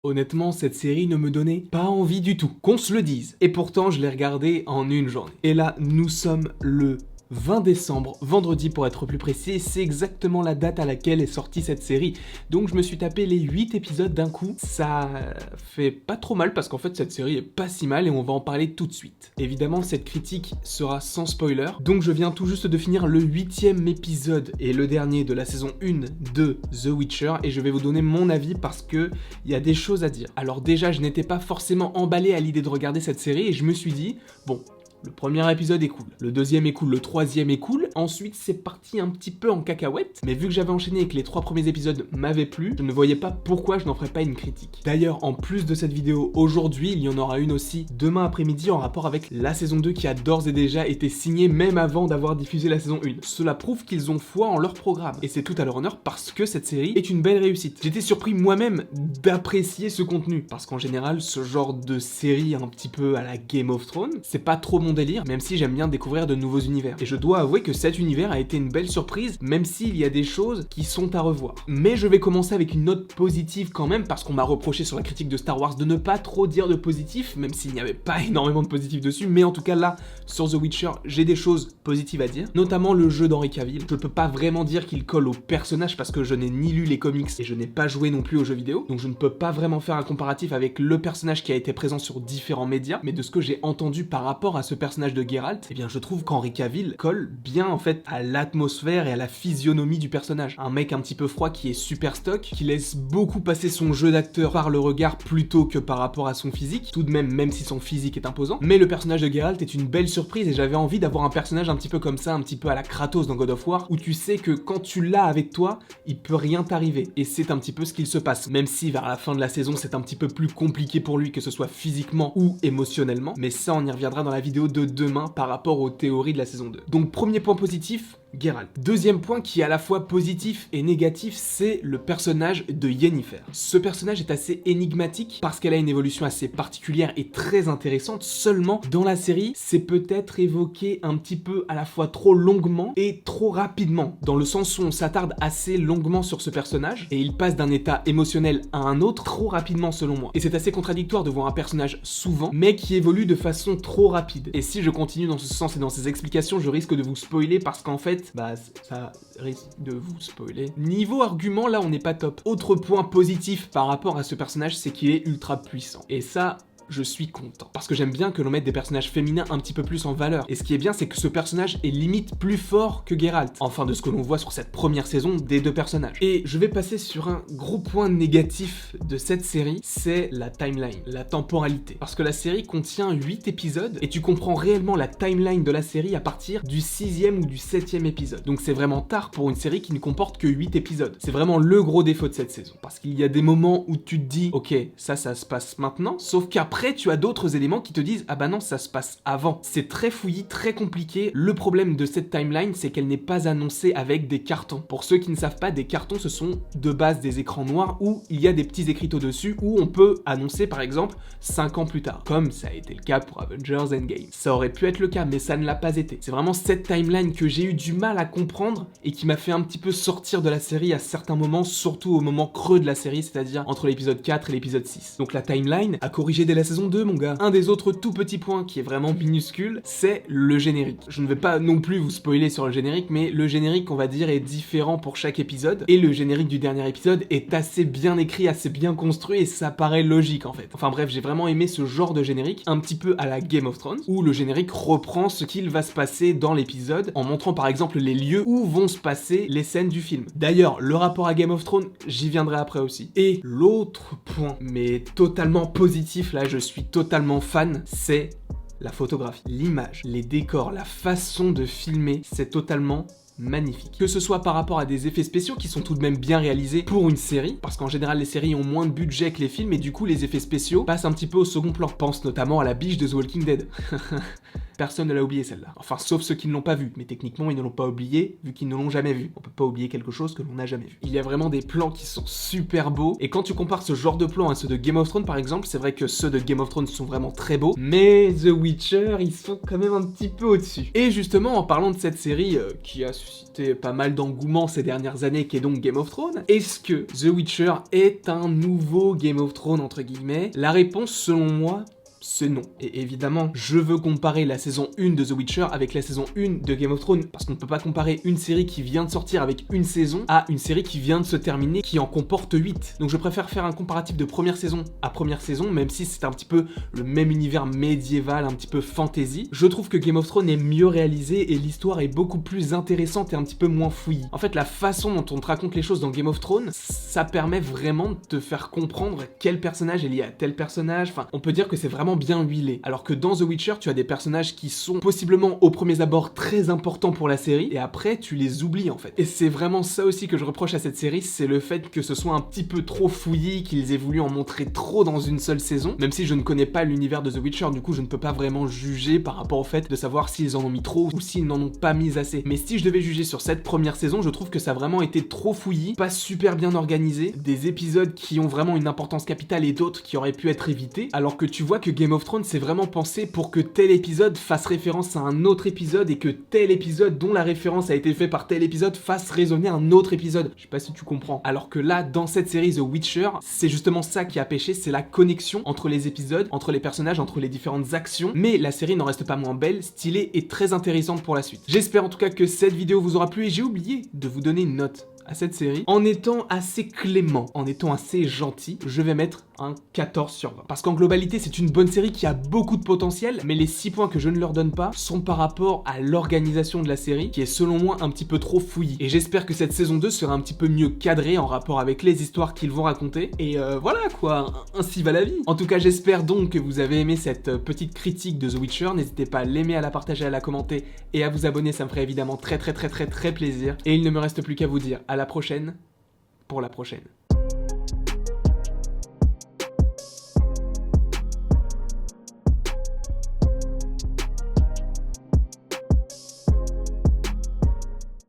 Honnêtement, cette série ne me donnait pas envie du tout, qu'on se le dise. Et pourtant, je l'ai regardée en une journée. Et là, nous sommes le 20 décembre, vendredi pour être plus précis, et c'est exactement la date à laquelle est sortie cette série. Donc je me suis tapé les 8 épisodes d'un coup. Ça fait pas trop mal parce qu'en fait cette série est pas si mal et on va en parler tout de suite. Évidemment, cette critique sera sans spoiler, donc je viens tout juste de finir le 8e épisode et le dernier de la saison 1 de The Witcher et je vais vous donner mon avis parce que il y a des choses à dire. Alors déjà, je n'étais pas forcément emballé à l'idée de regarder cette série et je me suis dit, bon, le premier épisode est cool, le deuxième est cool, le troisième est cool, ensuite c'est parti un petit peu en cacahuète, mais vu que j'avais enchaîné et que les 3 premiers épisodes m'avaient plu, je ne voyais pas pourquoi je n'en ferais pas une critique. D'ailleurs, en plus de cette vidéo aujourd'hui, il y en aura une aussi demain après-midi en rapport avec la saison 2 qui a d'ores et déjà été signée même avant d'avoir diffusé la saison 1. Cela prouve qu'ils ont foi en leur programme, et c'est tout à leur honneur parce que cette série est une belle réussite. J'étais surpris moi-même d'apprécier ce contenu, parce qu'en général, ce genre de série un petit peu à la Game of Thrones, c'est pas trop mon délire, même si j'aime bien découvrir de nouveaux univers. Et je dois avouer que cet univers a été une belle surprise, même s'il y a des choses qui sont à revoir. Mais je vais commencer avec une note positive quand même, parce qu'on m'a reproché sur la critique de Star Wars de ne pas trop dire de positif, même s'il n'y avait pas énormément de positif dessus, mais en tout cas là, sur The Witcher, j'ai des choses positives à dire, notamment le jeu d'Henry Cavill. Je peux pas vraiment dire qu'il colle au personnage parce que je n'ai ni lu les comics et je n'ai pas joué non plus aux jeux vidéo, donc je ne peux pas vraiment faire un comparatif avec le personnage qui a été présent sur différents médias, mais de ce que j'ai entendu par rapport à ce personnage de Geralt, eh bien je trouve qu'Henry Cavill colle bien en fait à l'atmosphère et à la physionomie du personnage. Un mec un petit peu froid qui est super stock, qui laisse beaucoup passer son jeu d'acteur par le regard plutôt que par rapport à son physique, tout de même si son physique est imposant, mais le personnage de Geralt est une belle surprise et j'avais envie d'avoir un personnage un petit peu comme ça, un petit peu à la Kratos dans God of War, où tu sais que quand tu l'as avec toi, il peut rien t'arriver, et c'est un petit peu ce qu'il se passe, même si vers la fin de la saison c'est un petit peu plus compliqué pour lui, que ce soit physiquement ou émotionnellement, mais ça on y reviendra dans la vidéo de demain par rapport aux théories de la saison 2. Donc premier point positif, Geralt. Deuxième point qui est à la fois positif et négatif, c'est le personnage de Yennefer. Ce personnage est assez énigmatique parce qu'elle a une évolution assez particulière et très intéressante, seulement dans la série, c'est peut-être évoqué un petit peu à la fois trop longuement et trop rapidement, dans le sens où on s'attarde assez longuement sur ce personnage et il passe d'un état émotionnel à un autre trop rapidement selon moi. Et c'est assez contradictoire de voir un personnage souvent, mais qui évolue de façon trop rapide. Et si je continue dans ce sens et dans ces explications, je risque de vous spoiler parce qu'en fait, ça risque de vous spoiler. Niveau argument, là, on n'est pas top. Autre point positif par rapport à ce personnage, c'est qu'il est ultra puissant. Et ça, je suis content. Parce que j'aime bien que l'on mette des personnages féminins un petit peu plus en valeur. Et ce qui est bien, c'est que ce personnage est limite plus fort que Geralt. Enfin, de ce que l'on voit sur cette première saison des deux personnages. Et je vais passer sur un gros point négatif de cette série, c'est la timeline, la temporalité. Parce que la série contient 8 épisodes et tu comprends réellement la timeline de la série à partir du 6e ou du 7e épisode. Donc c'est vraiment tard pour une série qui ne comporte que 8 épisodes. C'est vraiment le gros défaut de cette saison. Parce qu'il y a des moments où tu te dis, ok, ça se passe maintenant, sauf qu'après, tu as d'autres éléments qui te disent ah bah non, ça se passe avant. C'est très fouillis, très compliqué. Le problème de cette timeline, c'est qu'elle n'est pas annoncée avec des cartons. Pour ceux qui ne savent pas, des cartons, ce sont de base des écrans noirs où il y a des petits écriteaux dessus où on peut annoncer par exemple 5 ans plus tard, comme ça a été le cas pour Avengers Endgame. Ça aurait pu être le cas, mais ça ne l'a pas été. C'est vraiment cette timeline que j'ai eu du mal à comprendre et qui m'a fait un petit peu sortir de la série à certains moments, surtout au moment creux de la série, c'est-à-dire entre l'épisode 4 et l'épisode 6. Donc la timeline a corrigé dès la saison 2, mon gars. Un des autres tout petits points qui est vraiment minuscule, c'est le générique. Je ne vais pas non plus vous spoiler sur le générique, mais le générique, on va dire, est différent pour chaque épisode, et le générique du dernier épisode est assez bien écrit, assez bien construit, et ça paraît logique en fait. Enfin bref, j'ai vraiment aimé ce genre de générique, un petit peu à la Game of Thrones, où le générique reprend ce qu'il va se passer dans l'épisode, en montrant par exemple les lieux où vont se passer les scènes du film. D'ailleurs, le rapport à Game of Thrones, j'y viendrai après aussi. Et l'autre point, mais totalement positif, là je suis totalement fan, c'est la photographie, l'image, les décors, la façon de filmer, c'est totalement magnifique. Que ce soit par rapport à des effets spéciaux qui sont tout de même bien réalisés pour une série, parce qu'en général les séries ont moins de budget que les films et du coup les effets spéciaux passent un petit peu au second plan. Pense notamment à la biche de The Walking Dead. Personne ne l'a oublié celle-là. Enfin, sauf ceux qui ne l'ont pas vu. Mais techniquement, ils ne l'ont pas oublié vu qu'ils ne l'ont jamais vu. On peut pas oublier quelque chose que l'on n'a jamais vu. Il y a vraiment des plans qui sont super beaux. Et quand tu compares ce genre de plans à ceux de Game of Thrones par exemple, c'est vrai que ceux de Game of Thrones sont vraiment très beaux. Mais The Witcher, ils sont quand même un petit peu au-dessus. Et justement, en parlant de cette série qui a suscité pas mal d'engouement ces dernières années, qui est donc Game of Thrones, est-ce que The Witcher est un nouveau Game of Thrones entre guillemets? La réponse, selon moi, c'est non. Et évidemment, je veux comparer la saison 1 de The Witcher avec la saison 1 de Game of Thrones, parce qu'on ne peut pas comparer une série qui vient de sortir avec une saison à une série qui vient de se terminer, qui en comporte 8. Donc je préfère faire un comparatif de première saison à première saison, même si c'est un petit peu le même univers médiéval, un petit peu fantasy. Je trouve que Game of Thrones est mieux réalisé et l'histoire est beaucoup plus intéressante et un petit peu moins fouillie. En fait, la façon dont on te raconte les choses dans Game of Thrones, ça permet vraiment de te faire comprendre quel personnage est lié à tel personnage. Enfin, on peut dire que c'est vraiment bien huilé. Alors que dans The Witcher, tu as des personnages qui sont possiblement au premier abord très importants pour la série, et après tu les oublies en fait. Et c'est vraiment ça aussi que je reproche à cette série, c'est le fait que ce soit un petit peu trop fouillis, qu'ils aient voulu en montrer trop dans une seule saison, même si je ne connais pas l'univers de The Witcher, du coup je ne peux pas vraiment juger par rapport au fait de savoir s'ils en ont mis trop ou s'ils n'en ont pas mis assez. Mais si je devais juger sur cette première saison, je trouve que ça a vraiment été trop fouillis, pas super bien organisé, des épisodes qui ont vraiment une importance capitale et d'autres qui auraient pu être évités, alors que tu vois que Game of Thrones c'est vraiment pensé pour que tel épisode fasse référence à un autre épisode et que tel épisode dont la référence a été faite par tel épisode fasse résonner un autre épisode. Je sais pas si tu comprends. Alors que là, dans cette série The Witcher, c'est justement ça qui a pêché, c'est la connexion entre les épisodes, entre les personnages, entre les différentes actions, mais la série n'en reste pas moins belle, stylée et très intéressante pour la suite. J'espère en tout cas que cette vidéo vous aura plu et j'ai oublié de vous donner une note à cette série. En étant assez clément, en étant assez gentil, je vais mettre un 14 sur 20. Parce qu'en globalité, c'est une bonne série qui a beaucoup de potentiel, mais les 6 points que je ne leur donne pas sont par rapport à l'organisation de la série, qui est selon moi un petit peu trop fouillie. Et j'espère que cette saison 2 sera un petit peu mieux cadrée en rapport avec les histoires qu'ils vont raconter. Et voilà quoi, ainsi va la vie. En tout cas, j'espère donc que vous avez aimé cette petite critique de The Witcher. N'hésitez pas à l'aimer, à la partager, à la commenter et à vous abonner, ça me ferait évidemment très plaisir. Et il ne me reste plus qu'à vous dire à la prochaine pour la prochaine.